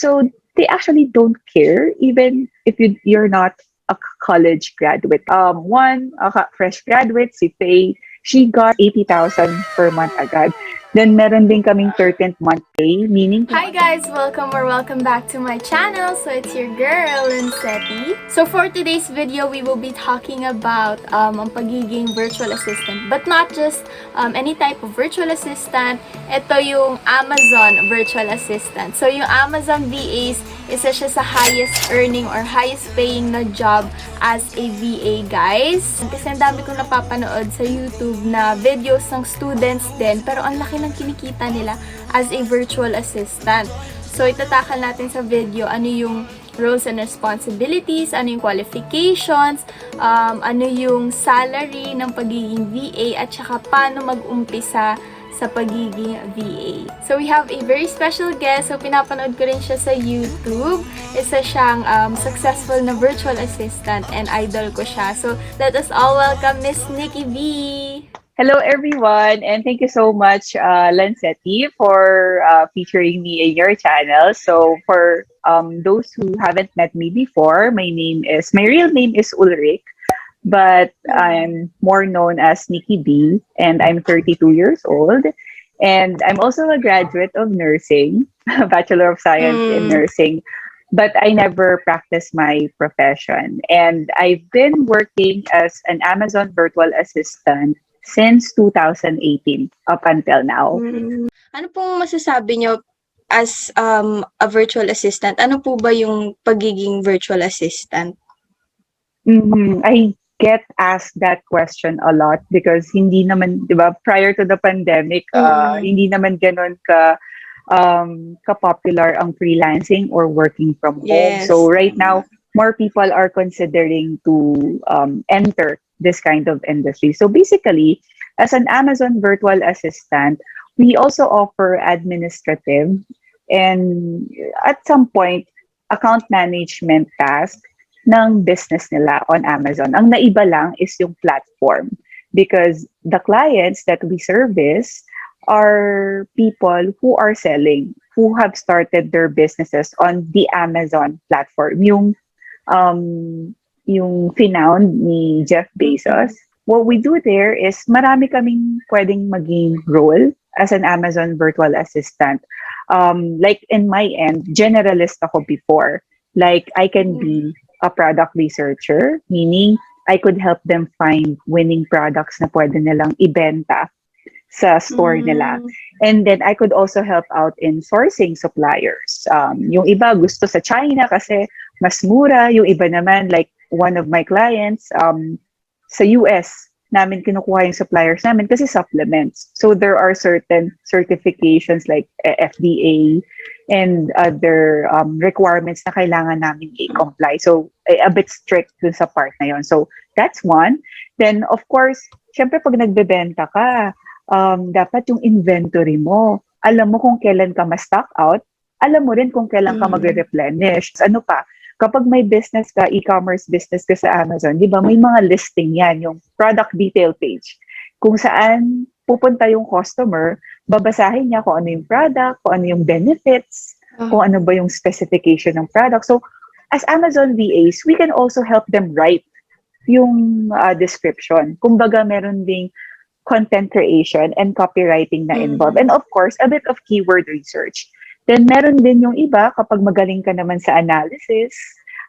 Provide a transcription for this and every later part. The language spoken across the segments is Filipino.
So they actually don't care, even if you're not a college graduate. One fresh graduate, si Faye, she got 80,000 per month agad. Then meron din kaming 13th month pay, meaning Hi guys! Welcome back to my channel. So it's your girl, Lancetti. So for today's video, we will be talking about ang pagiging virtual assistant. But not just any type of virtual assistant. Ito yung Amazon virtual assistant. So yung Amazon VAs, isa siya sa highest earning or highest paying na job as a VA, guys. Kasi ang dami kong napapanood sa YouTube na videos ng students din, pero ang laki ng kinikita nila as a virtual assistant. So, itatakal natin sa video ano yung roles and responsibilities, ano yung qualifications, ano yung salary ng pagiging VA, at saka paano mag-umpisa sa pagiging VA. So, we have a very special guest. So, pinapanood ko rin siya sa YouTube. Isa siyang successful na virtual assistant and idol ko siya. So, let us all welcome Miss Nikki B. hello everyone, and thank you so much, Lancetti, for featuring me in your channel. So for those who haven't met me before, my real name is Ulrich, but I'm more known as Nikki B, and I'm 32 years old. And I'm also a graduate of nursing, Bachelor of Science in Nursing, but I never practiced my profession. And I've been working as an Amazon virtual assistant since 2018 up until now. Ano pong masasabi nyo as a virtual assistant? Ano po ba yung pagiging virtual assistant? I get asked that question a lot because hindi naman, di ba, prior to the pandemic, hindi naman ganun ka-popular ang freelancing or working from home. Yes. So right now, more people are considering to enter this kind of industry. So basically, as an Amazon virtual assistant, we also offer administrative and at some point, account management tasks ng business nila on Amazon. Ang naiba lang is yung platform because the clients that we service are people who are selling, who have started their businesses on the Amazon platform. Yung finound ni Jeff Bezos, what we do there is marami kaming pwedeng maging role as an Amazon virtual assistant. Like in my end, generalist ako before. Like I can be a product researcher, meaning I could help them find winning products na pwede nilang ibenta sa store nila. And then I could also help out in sourcing suppliers. Yung iba gusto sa China kasi mas mura. Yung iba naman, like one of my clients, sa US, namin kinukuha yung suppliers namin kasi supplements. So there are certain certifications like FDA and other requirements na kailangan namin i-comply. So a bit strict dun sa part na yon. So that's one. Then of course, syempre pag nagbebenta ka, dapat yung inventory mo, alam mo kung kailan ka ma-stock out, alam mo rin kung kailan ka magre-replenish. Ano pa, kapag may business ka, e-commerce business ka sa Amazon, di ba, may mga listing yan, yung product detail page. Kung saan pupunta yung customer, babasahin niya kung ano yung product, kung ano yung benefits, kung ano ba yung specification ng product. So, as Amazon VAs, we can also help them write yung description. Kumbaga, meron ding content creation and copywriting na involved. And of course, a bit of keyword research. Then meron din yung iba, kapag magaling ka naman sa analysis,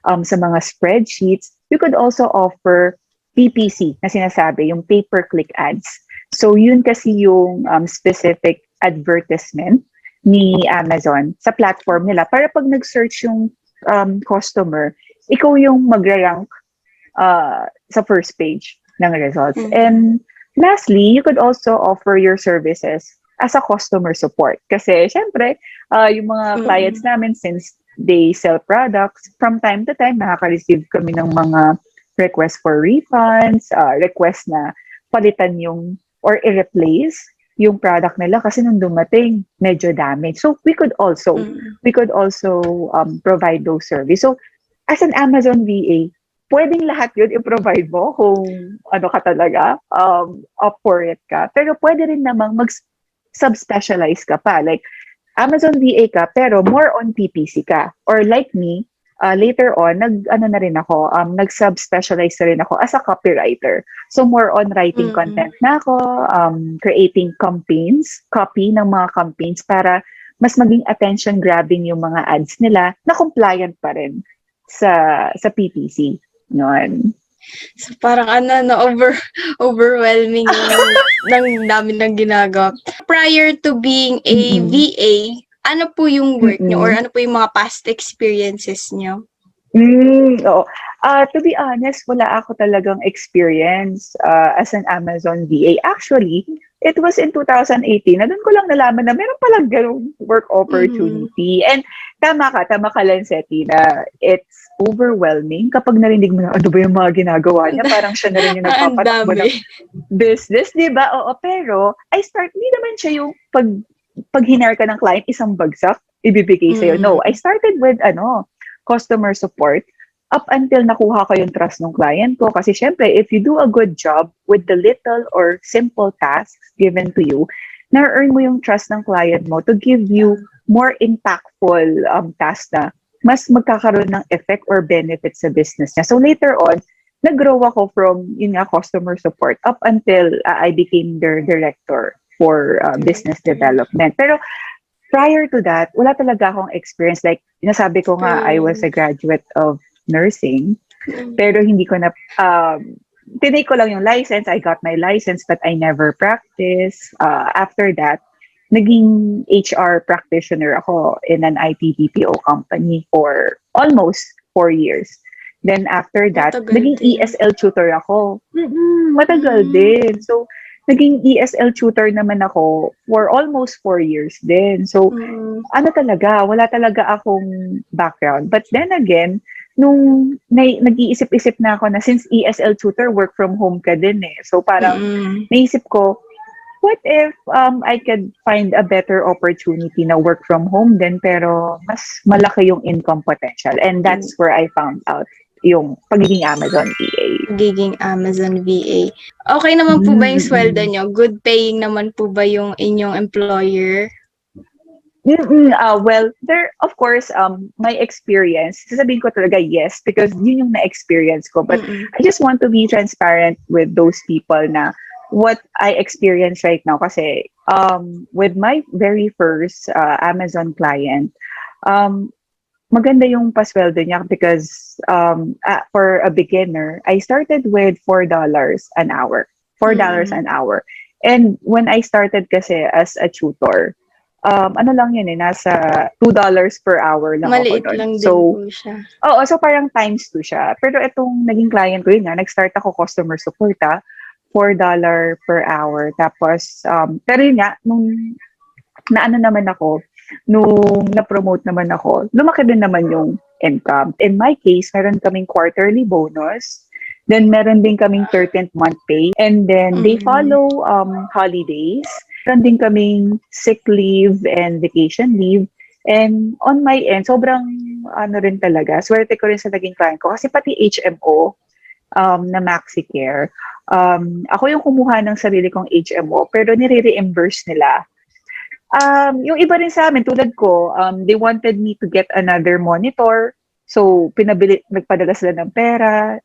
sa mga spreadsheets, you could also offer PPC na sinasabi, yung pay-per-click ads. So yun kasi yung specific advertisement ni Amazon sa platform nila. Para pag nag-search yung customer, ikaw yung mag-rank sa first page ng results. And lastly, you could also offer your services as a customer support. Kasi, syempre, yung mga clients namin, since they sell products, from time to time, nakaka-receive kami ng mga requests for refunds, requests na palitan yung, or i-replace yung product nila kasi nung dumating, medyo damaged. So, we could also provide those services. So, as an Amazon VA, pwedeng lahat yun i-provide mo kung ano ka talaga, up for it ka. Pero pwede rin namang mag-subspecialize ka pa. Like, Amazon VA ka, pero more on PPC ka. Or like me, later on, nag-subspecialize na rin ako as a copywriter. So more on writing Mm. content na ako, creating campaigns, copy ng mga campaigns para mas maging attention-grabbing yung mga ads nila na compliant pa rin sa PPC. Noon. So parang overwhelming yung ng dami ng ginagawa. Prior to being a Mm-mm. VA, ano po yung work nyo or Mm-mm. ano po yung mga past experiences nyo? Oo. To be honest, wala ako talagang experience as an Amazon VA. Actually, it was in 2018 na doon ko lang nalaman na meron palang ganung work Mhm. opportunity. And tama ka, Lancetti, na it's overwhelming kapag narinig mo na ano ba yung mga ginagawa niya. Parang siya na rin yung Ang nagpapatakbo ng dami. business, di ba? Oo, pero hindi naman siya yung pag hinar ka ng client, isang bagsak, ibibigay sa'yo. No, I Mm. started with customer support up until nakuha ko yung trust ng client ko. Kasi syempre, if you do a good job with the little or simple tasks given to you, na-earn mo yung trust ng client mo to give you more impactful tasks na mas magkakaroon ng effect or benefit sa business niya. So later on, nag-grow ako from customer support up until I became their director for business Director. development. Pero prior to that, wala talaga akong experience. Like, nasabi ko nga, I was a Experience. graduate of nursing, Mm. pero hindi ko na, tinake ko lang yung license. I got my license, but I never practiced. After that, naging HR practitioner ako in an IT BPO company for almost 4 years. Then after that, Matagal naging din. ESL tutor ako. Matagal Mm. din. So, naging ESL tutor naman ako for almost 4 years din. So, Mm. wala talaga akong background. But then again, nung nag-iisip-isip na ako na since ESL tutor, work from home ka din eh. So, parang Mm. naisip ko, what if I could find a better opportunity na work from home din pero mas malaki yung income potential. And that's where I found out yung pagiging Amazon VA. Giging Amazon VA. Okay naman po ba yung sweldo Mm-mm. nyo? Good paying naman po ba yung inyong employer? Well, there, of course, my experience, sasabihin ko talaga yes, because yun yung na-experience ko. But Mm. I just want to be transparent with those people na what I experience right now. Kasi with my very first Amazon client, um, maganda yung pasweldo niya because for a beginner, I started with $4 an hour. $4 Mm. an hour. And when I started kasi as a tutor, ano lang yun nasa $2 per hour lang ako Maliit nun. lang din So, po siya. so parang times 2 siya. Pero itong naging client ko yun nga, nag-start ako customer support $4 per hour. Tapos, pero yun nga, nung naano naman ako, nung na-promote naman ako, lumaki din naman yung income. In my case, meron kaming quarterly bonus. Then, meron din kaming 13th month pay. And then, they Mm. follow holidays. Meron din kaming sick leave and vacation leave. And on my end, sobrang ano rin talaga, swerte ko rin sa naging client ko. Kasi pati HMO na MaxiCare, ako yung kumuha ng sarili kong HMO, pero nire-reimburse nila. Yung iba rin sa amin, tulad ko, they wanted me to get another monitor. So, nagpadala sila ng pera,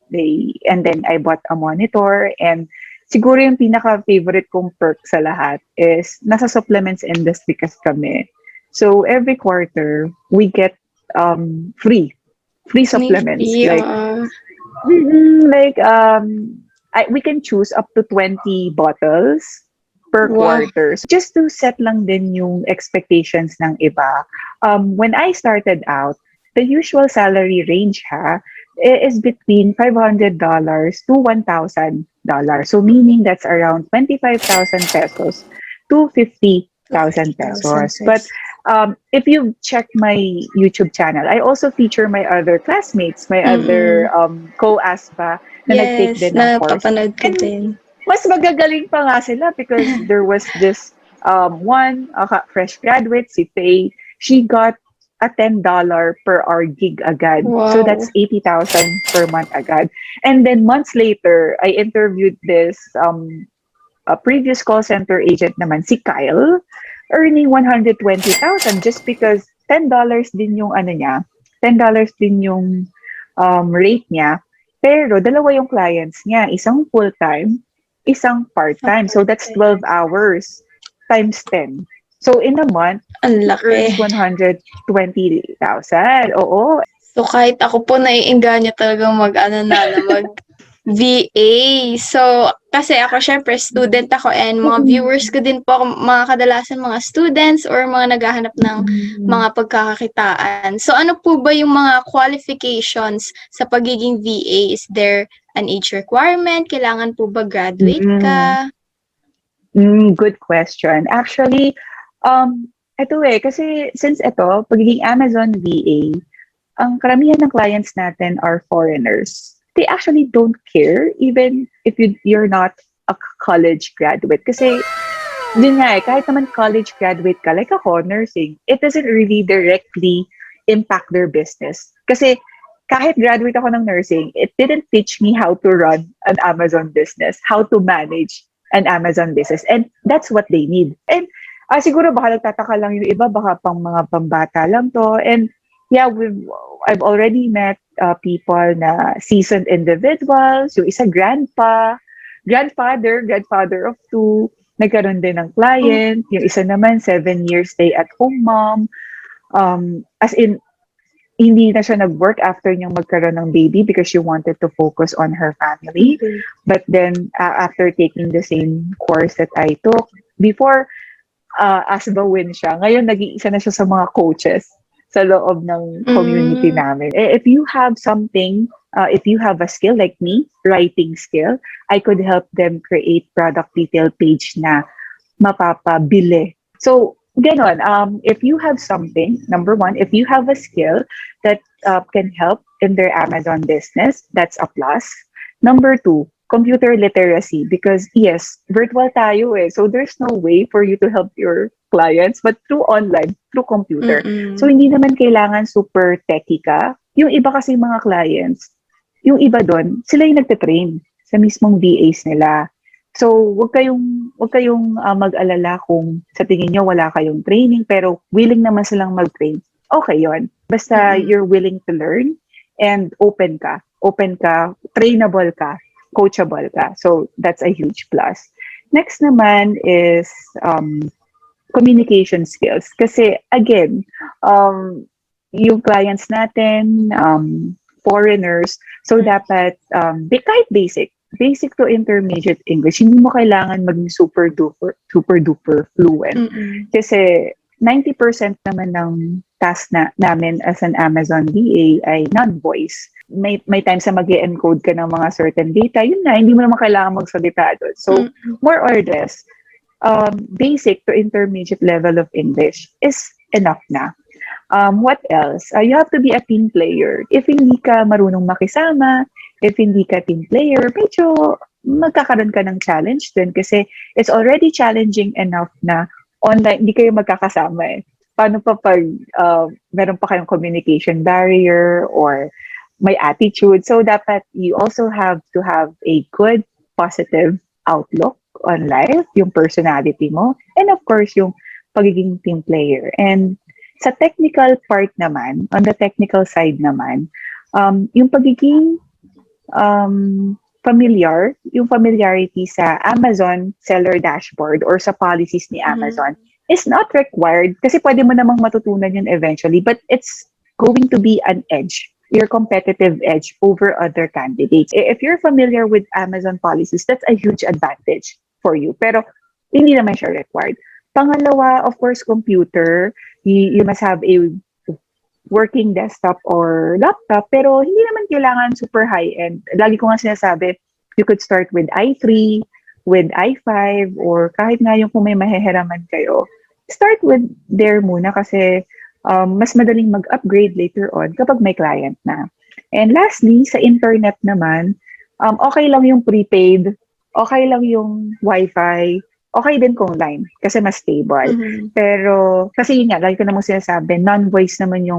and then I bought a monitor. And siguro yung pinaka-favorite kong perk sa lahat is nasa supplements industry kasi kami. So, every quarter, we get free May supplements. free, Like, we can choose up to 20 bottles per Wow. quarter. So just to set lang din yung expectations ng iba. When I started out, the usual salary range is between $500 to $1,000. So meaning that's around 25,000 pesos to 50,000 50,000 pesos. But pesos. if you check my YouTube channel, I also feature my other classmates, my other Mm. co-ASPA na nag-take Yes, din ng course. napapanood ko And din. mas magagaling pa nga sila because there was this one fresh graduate, si Faye. She got a $10 per hour gig agad. So Wow. that's 80,000 per month agad. And then months later, I interviewed this a previous call center agent naman, si Kyle. earning 120,000 just because $10 din yung ano niya, $10 din yung rate niya. Pero dalawa yung clients niya, isang full-time, isang part-time. So that's 12 hours times 10. So in a month, Ang he laki. earns 120,000. Oo. So, kahit ako po naiengganyo talagang mag VA. So, kasi ako syempre student ako and mga viewers ko din po mga kadalasan mga students or mga naghahanap ng mga pagkakakitaan. So, ano po ba yung mga qualifications sa pagiging VA? Is there an age requirement? Kailangan po ba graduate ka? Good question. Actually, ito kasi since ito, pagiging Amazon VA, ang karamihan ng clients natin are foreigners. They actually don't care even if you're not a college graduate. Kasi, yun nga kahit naman college graduate ka, like ako, nursing, it doesn't really directly impact their business. Kasi, kahit graduate ako ng nursing, it didn't teach me how to run an Amazon business, how to manage an Amazon business. And that's what they need. And siguro baka nagtataka lang yung iba, baka pang mga pambata lang to. And yeah, I've already met people na seasoned individuals, yung isa grandfather of two, nagkaroon din ng client, yung isa naman 7 years stay-at-home mom, as in, hindi na siya nag-work after niyang magkaroon ng baby because she wanted to focus on her family. But then, after taking the same course that I took, before, as bawin siya, ngayon nag-iisa na siya sa mga coaches sa loob ng community namin. If you have something, if you have a skill like me, writing skill, I could help them create product detail page na mapapabili. So, ganon, if you have something, number one, if you have a skill that can help in their Amazon business, that's a plus. Number two, computer literacy, because yes, virtual tayo so there's no way for you to help your clients but through online, through computer. So hindi naman kailangan super techy ka. Yung iba kasi mga clients, yung iba doon, sila yung nagte-train sa mismong VAs nila. So wag kayong mag-alala kung sa tingin nyo wala kayong training pero willing naman silang mag-train. Okay yon. Basta you're willing to learn and open ka, trainable ka, coachable ka. So that's a huge plus. Next naman is communication skills. Kasi again, yung clients natin, foreigners, so dapat kahit basic to intermediate English. Hindi mo kailangan maging super duper fluent. Kasi 90% naman ng task namin as an Amazon VA ay non-voice. May times na mag-encode ka ng mga certain data, yun na, hindi mo naman kailangan magsalita doon. So, more or less, basic to intermediate level of English is enough na. What else? You have to be a team player. If hindi ka marunong makisama, if hindi ka team player, medyo magkakaroon ka ng challenge din kasi it's already challenging enough na online, hindi kayo magkakasama Paano pa pag meron pa kayong communication barrier or may attitude. So, dapat you also have to have a good, positive outlook on life, yung personality mo, and of course, yung pagiging team player. And sa technical part naman, on the technical side naman, yung pagiging yung familiarity sa Amazon seller dashboard or sa policies ni Amazon is not required kasi pwede mo namang matutunan yun eventually, but it's going to be an edge, your competitive edge over other candidates. If you're familiar with Amazon policies, that's a huge advantage for you. Pero hindi naman siya required. Pangalawa, of course, computer. You must have a working desktop or laptop, pero hindi naman kailangan super high-end. Lagi ko nga sinasabi, you could start with i3, with i5, or kahit nga yung kung may mahihiraman kayo, start with there muna kasi mas madaling mag-upgrade later on kapag may client na. And lastly, sa internet naman, okay lang yung prepaid, okay lang yung wifi, okay din kung line kasi mas stable. Pero kasi yun nga, lagi ko namang sinasabi, non-voice naman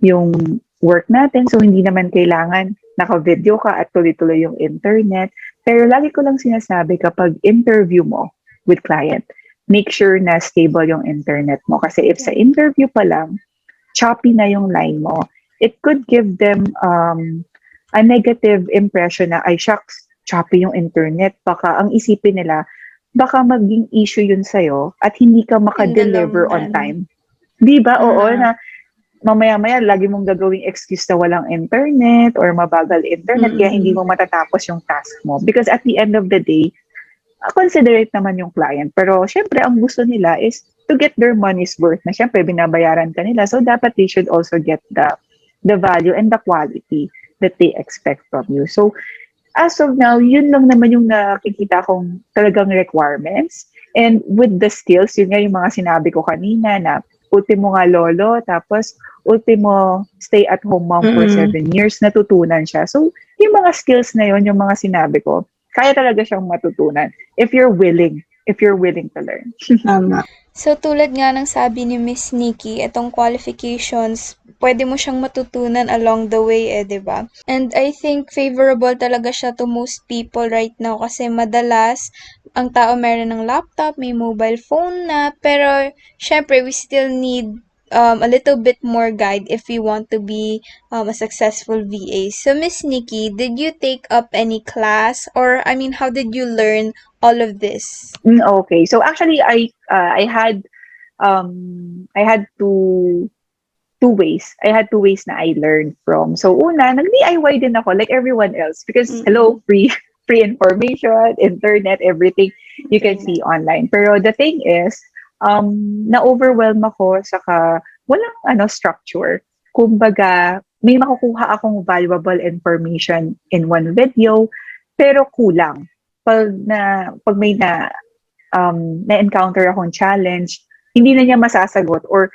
yung work natin. So hindi naman kailangan naka-video ka at tuloy-tuloy yung internet. Pero lagi ko lang sinasabi kapag interview mo with client, make sure na stable yung internet mo. Kasi if sa interview pa lang, choppy na yung line mo, it could give them a negative impression na, ay shucks, choppy yung internet. Baka ang isipin nila, baka maging issue yun sa'yo at hindi ka In the long makadeliver on run. time. Di ba? Oo, Ah. na mamaya-maya, lagi mong gagawing excuse na walang internet or mabagal internet, kaya hindi mo matatapos yung task mo. Because at the end of the day, considerate naman yung client. Pero syempre, ang gusto nila is to get their money's worth na syempre, binabayaran ka nila. So, dapat they should also get the value and the quality that they expect from you. So, as of now, yun lang naman yung nakikita kong talagang requirements. And with the skills, yun nga yung mga sinabi ko kanina na ultimo nga lolo, tapos ultimo stay-at-home mom for 7 years, natutunan siya. So, yung mga skills na yun, yung mga sinabi ko, kaya talaga siyang matutunan if you're willing to learn. Tama. So, tulad nga ng sabi ni Miss Nikki, itong qualifications, pwede mo siyang matutunan along the way di ba? And I think favorable talaga siya to most people right now kasi madalas, ang tao meron ng laptop, may mobile phone na, pero syempre, we still need a little bit more guide if we want to be a successful VA. So, Miss Nikki, did you take up any class or, I mean, how did you learn all of this? Okay. So actually, I had two ways. I had two ways na I learned from. So una, nag-DIY din ako like everyone else because hello, free information, internet, everything you can see online. Pero the thing is, na-overwhelm ako saka walang structure. Kumbaga, may makukuha akong valuable information in one video, pero kulang. Pag may na-encounter akong challenge, hindi na niya masasagot or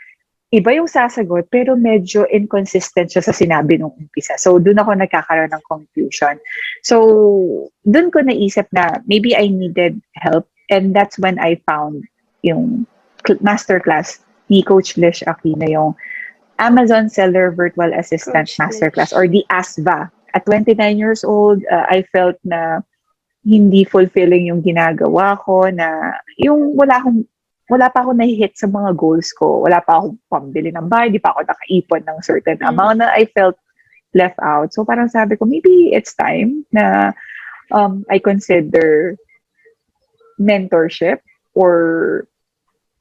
iba yung sasagot pero medyo inconsistent siya sa sinabi nung umpisa. So, doon ako nagkakaroon ng confusion. So, doon ko naisip na maybe I needed help and that's when I found yung masterclass ni Coach Lish Aquino, yung Amazon Seller Virtual Assistant Coach Masterclass Lish. or the ASVA. At 29 years old, I felt na hindi fulfilling yung ginagawa ko, na yung wala pa ako nahi-hit sa mga goals ko. Wala pa akong pambili ng bahay, di pa ako nakaipon ng certain amount na I felt left out. So parang sabi ko, maybe it's time na I consider mentorship or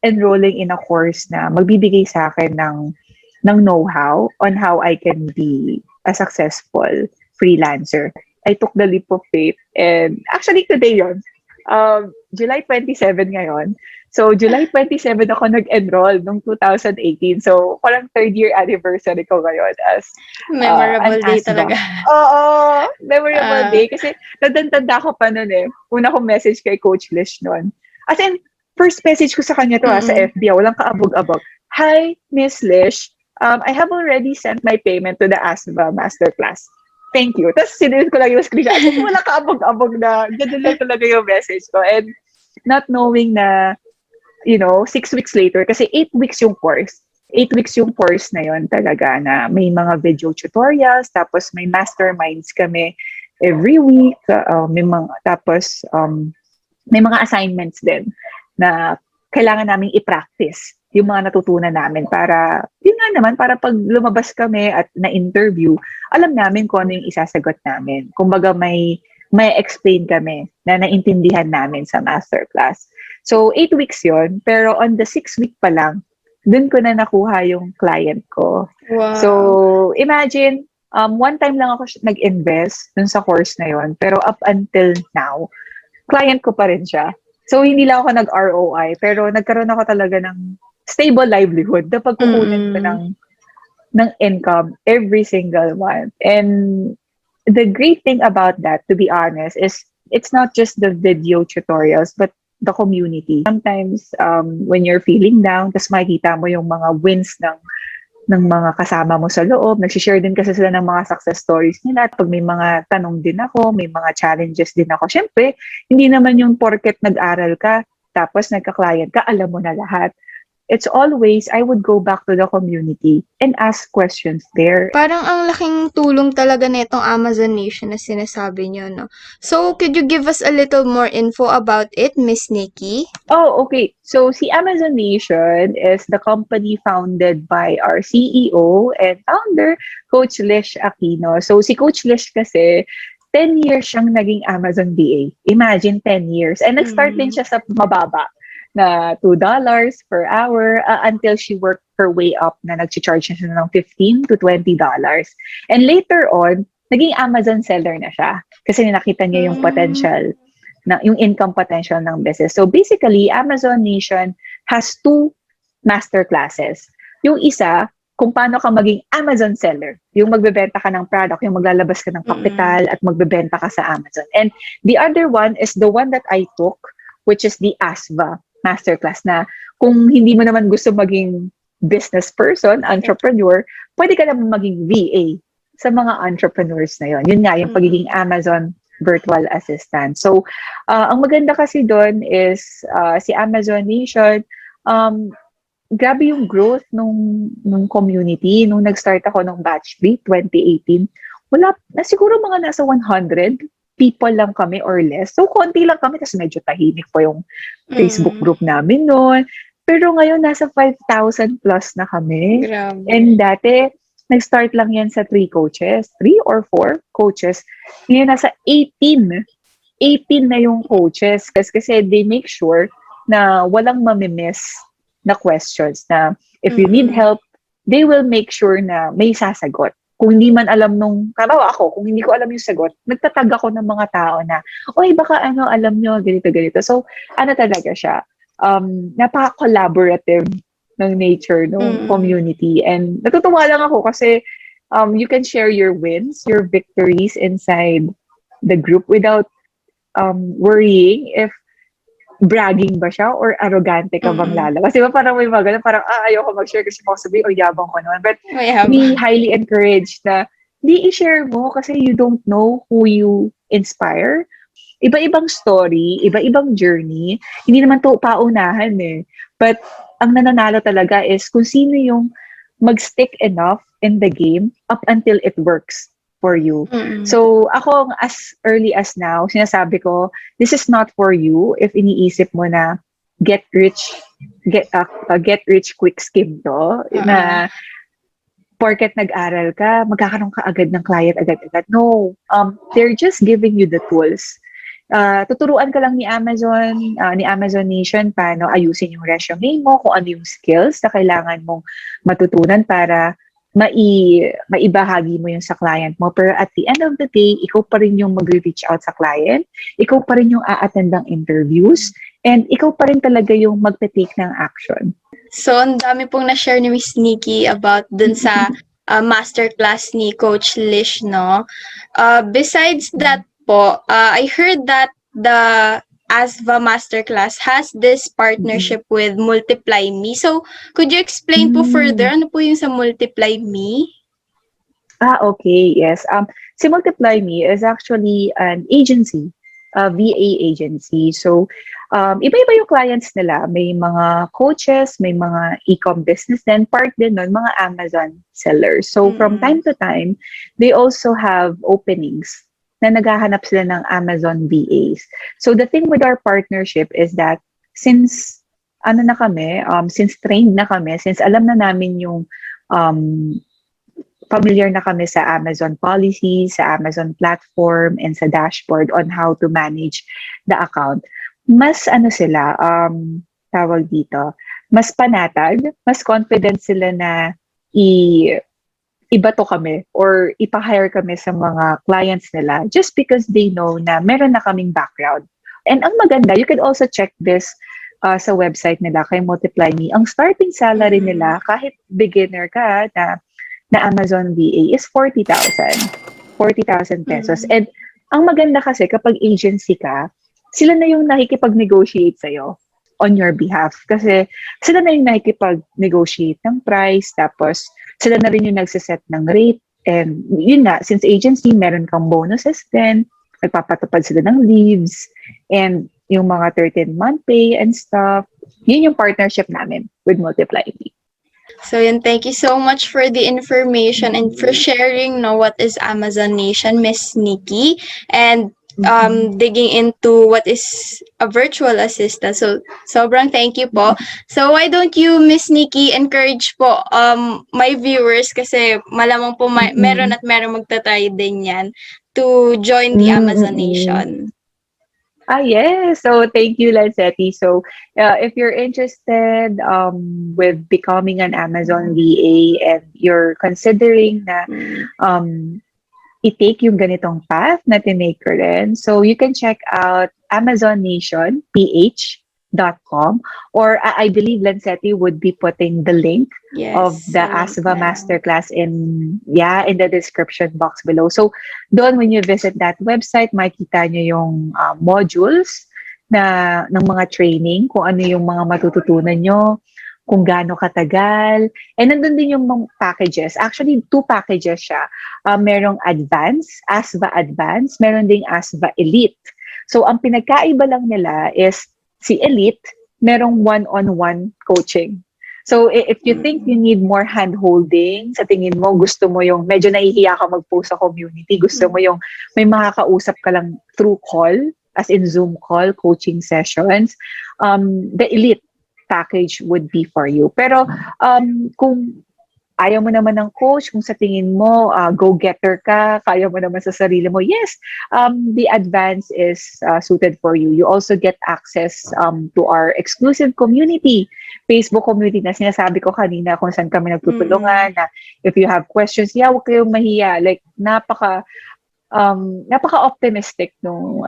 enrolling in a course na magbibigay sa akin ng know-how on how I can be a successful freelancer. I took the leap of faith and actually today yon, July 27 ngayon. So July 27 ako nag-enroll nung 2018. So parang third year anniversary ko ngayon as Memorable an day ASVA. talaga. Oo, memorable day kasi tanda ko pa noon eh. Una kong message kay Coach Lish noon. As in, first message ko sa kanya to sa FB, walang kaabog-abog. Hi, Miss Lish. I have already sent my payment to the ASVA Masterclass. Thank you. Tapos sinunod ko lang yung screenshot. Wala kaabog-abog na. Ganun lang talaga yung message ko. And not knowing na, 6 weeks later, kasi 8 weeks yung course. 8 weeks yung course na yon talaga na may mga video tutorials, tapos may masterminds kami every week. Tapos may mga assignments din na kailangan naming i-practice yung mga natutunan namin para, yun nga naman, para pag lumabas kami at na-interview, alam namin kung ano yung isasagot namin. Kumbaga may explain kami na naintindihan namin sa masterclass. So, 8 weeks yon, pero on the 6th week pa lang, dun ko na nakuha yung client ko. Wow. So, imagine, one time lang ako nag-invest dun sa course na yon, pero up until now, client ko pa rin siya. So, hindi lang ako nag-ROI, pero nagkaroon ako talaga ng stable livelihood na pagkukunin ko ng income every single month. And the great thing about that, to be honest, is it's not just the video tutorials, but the community. Sometimes, when you're feeling down, tas makikita mo yung mga wins ng mga kasama mo sa loob, nagsishare din kasi sila ng mga success stories nila. Pag may mga tanong din ako, may mga challenges din ako. Siyempre, hindi naman yung porket nag-aral ka, tapos nagka-client ka, alam mo na lahat. it's always, I would go back to the community and ask questions there. Parang ang laking tulong talaga nitong Amazon Nation na sinasabi niyo, no? So, could you give us a little more info about it, Miss Nikki? Oh, okay. So, si Amazon Nation is the company founded by our CEO and founder, Coach Lish Aquino. So, si Coach Lish kasi, 10 years siyang naging Amazon VA. Imagine, 10 years. And nag-start din siya sa mababa na $2 per hour until she worked her way up na nag-charge siya ng $15 to $20. And later on, naging Amazon seller na siya kasi nakita niya yung potential, yung income potential ng business. So basically, Amazon Nation has 2 master classes. Yung isa, kung paano ka maging Amazon seller, yung magbebenta ka ng product, yung maglalabas ka ng kapital at magbebenta ka sa Amazon. And the other one is the one that I took, which is the ASVA masterclass, na kung hindi mo naman gusto maging business person, entrepreneur, pwede ka naman maging VA sa mga entrepreneurs na yon. Yun nga, yung pagiging Amazon virtual assistant. So, ang maganda kasi doon is si Amazon Nation, grabe yung growth nung community. Nung nag-start ako nung batch B, 2018, wala, na siguro mga nasa 100 people lang kami or less. So, konti lang kami, tapos medyo tahimik pa yung Facebook group namin noon. Pero ngayon, nasa 5,000 plus na kami. Grabe. And dati, nag-start lang yan sa 3 coaches, 3 or 4 coaches. Ngayon, nasa 18 na yung coaches kasi they make sure na walang mamimiss na questions na if you need help, they will make sure na may sasagot. Kung hindi man alam karawa ako, kung hindi ko alam yung sagot, nagtatag ako ng mga tao na, oy, baka alam nyo, ganito. So, talaga siya, napaka-collaborative ng nature, ng community. And natutuwa lang ako kasi you can share your wins, your victories inside the group without worrying if bragging ba siya or arrogante ka bang lalo. Kasi parang may mga ganun, parang ayoko mag-share kasi baka sabihin, yabang ko naman. But we highly encourage na di i-share mo kasi you don't know who you inspire. Iba-ibang story, iba-ibang journey. Hindi naman to paunahan eh. But ang nananalo talaga is kung sino yung mag-stick enough in the game up until it works for you. So, ako, as early as now, sinasabi ko, this is not for you if iniisip mo na get rich quick scheme to, na porket nag-aral ka, magkakaroon ka agad ng client agad-agad. No, they're just giving you the tools. Tuturuan ka lang ni Amazon Nation paano ayusin yung resume mo, kung ano yung skills na kailangan mong matutunan para maibahagi mo yung sa client mo. Pero at the end of the day, ikaw pa rin yung mag-reach out sa client, ikaw pa rin yung a-attend ng interviews, and ikaw pa rin talaga yung magte-take ng action. So, ang dami pong na-share ni Miss Nikki about dun sa masterclass ni Coach Lish, no? Besides that po, I heard that the ASVA Masterclass has this partnership with Multiply Me. So, could you explain po further, ano po yung sa Multiply Me? Okay, yes. Si Multiply Me is actually an agency, a VA agency. So, iba-iba yung clients nila. May mga coaches, may mga e-com business din, part din nun, mga Amazon sellers. So, from time to time, they also have openings na naghahanap sila ng Amazon VAs. So the thing with our partnership is that since since trained na kami, since alam na namin yung familiar na kami sa Amazon policy, sa Amazon platform, and sa dashboard on how to manage the account, mas tawag dito, mas panatag, mas confident sila na ibato kami or ipa-hire kami sa mga clients nila just because they know na meron na kaming background. And ang maganda, you can also check this sa website nila kay Multiply Me. Ang starting salary nila, kahit beginner ka na Amazon VA, is 40,000 pesos. And ang maganda kasi kapag agency ka, sila na yung nakikipag-negotiate sa'yo on your behalf. Kasi sila na yung nakikipag-negotiate ng price, tapos sila na rin yung nagsiset ng rate. And yun nga, since agency, meron kang bonuses din, nagpapatupad sila ng leaves, and yung mga 13-month pay and stuff. Yun yung partnership namin with Multiply Me. So yun, thank you so much for the information and for sharing what is Amazon Nation, Miss Nikki, and digging into what is a virtual assistant. So sobrang thank you po. So why don't you, Miss Nikki, encourage po my viewers, kasi malamang po meron at meron magtatry din yan, to join the Amazon Nation. Yes. So thank you, Lancetti. So if you're interested with becoming an Amazon VA and you're considering na i-take yung ganitong path na tinake ko rin, so you can check out AmazonNationPH.com, or I believe Lancetti would be putting the link of the ASVA Masterclass in the description box below. So doon, when you visit that website, makikita nyo yung modules ng mga training, kung ano yung mga matututunan nyo, kung gaano katagal. And nandun din yung mga packages. Actually, 2 packages siya. Merong Advanced, ASVA Advanced, meron ding ASVA Elite. So ang pinagkaiba lang nila is si Elite, merong one-on-one coaching. So if you think you need more hand-holding, sa tingin mo, gusto mo yung medyo nahihiya ka mag-post sa community, gusto mo yung may makakausap ka lang through call, as in Zoom call, coaching sessions, the Elite package would be for you. Pero kung ayaw mo naman ng coach, kung sa tingin mo go-getter ka, kaya mo naman sa sarili mo, yes, the advance is suited for you. You also get access to our exclusive community, Facebook community na sinasabi ko kanina, kung saan kami nagtutulungan, na if you have questions, huwag kayong mahiya. Like, napaka-optimistic nung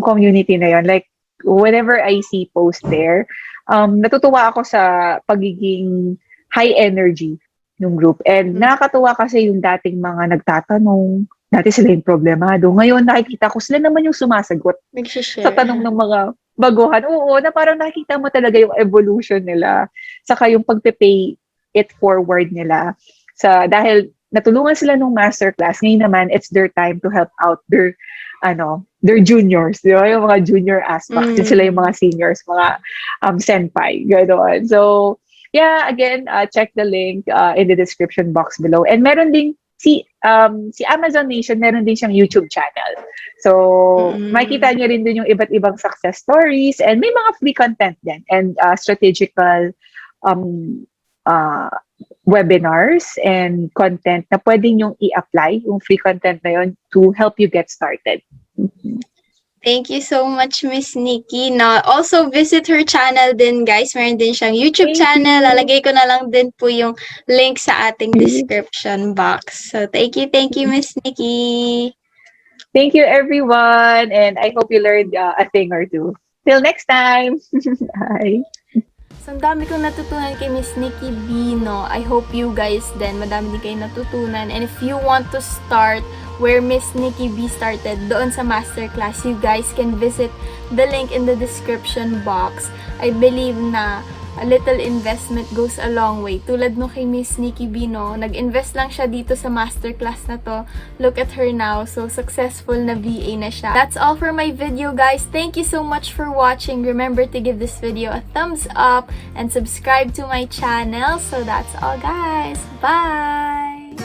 community na yon. Like, whenever I see post there, natutuwa ako sa pagiging high energy ng group. And nakakatuwa kasi yung dating mga nagtatanong, dati sila yung problemado. Ngayon, nakikita ko sila naman yung sumasagot sa tanong ng mga baguhan. Oo, na parang nakikita mo talaga yung evolution nila. Saka yung pag-pay it forward nila. Dahil natulungan sila nung masterclass, ngayon naman, it's their time to help out their juniors, di ba? Yung mga junior aspects. Sila yung mga seniors, mga senpai, gano'n. So, yeah, again, check the link in the description box below. And meron ding, si Amazon Nation, meron din siyang YouTube channel. So, makikita nyo rin din yung iba't ibang success stories, and may mga free content din, and strategical webinars and content na pwede nyong i-apply, yung free content na yun, to help you get started. Thank you so much, Miss Nikki. Also, visit her channel din, guys. Meron din siyang YouTube channel. Lalagay ko na lang din po yung link sa ating description box. So, thank you, Miss Nikki. Thank you, everyone. And I hope you learned a thing or two. Till next time. Bye. So, ang dami kong natutunan kay Miss Nikki B, no? I hope you guys din, madami din kayo natutunan. And if you want to start where Miss Nikki B started, doon sa masterclass, you guys can visit the link in the description box. I believe na a little investment goes a long way. Tulad no kay Miss Nikki B, no? Nag-invest lang siya dito sa masterclass na to. Look at her now. So, successful na VA na siya. That's all for my video, guys. Thank you so much for watching. Remember to give this video a thumbs up and subscribe to my channel. So, that's all, guys. Bye!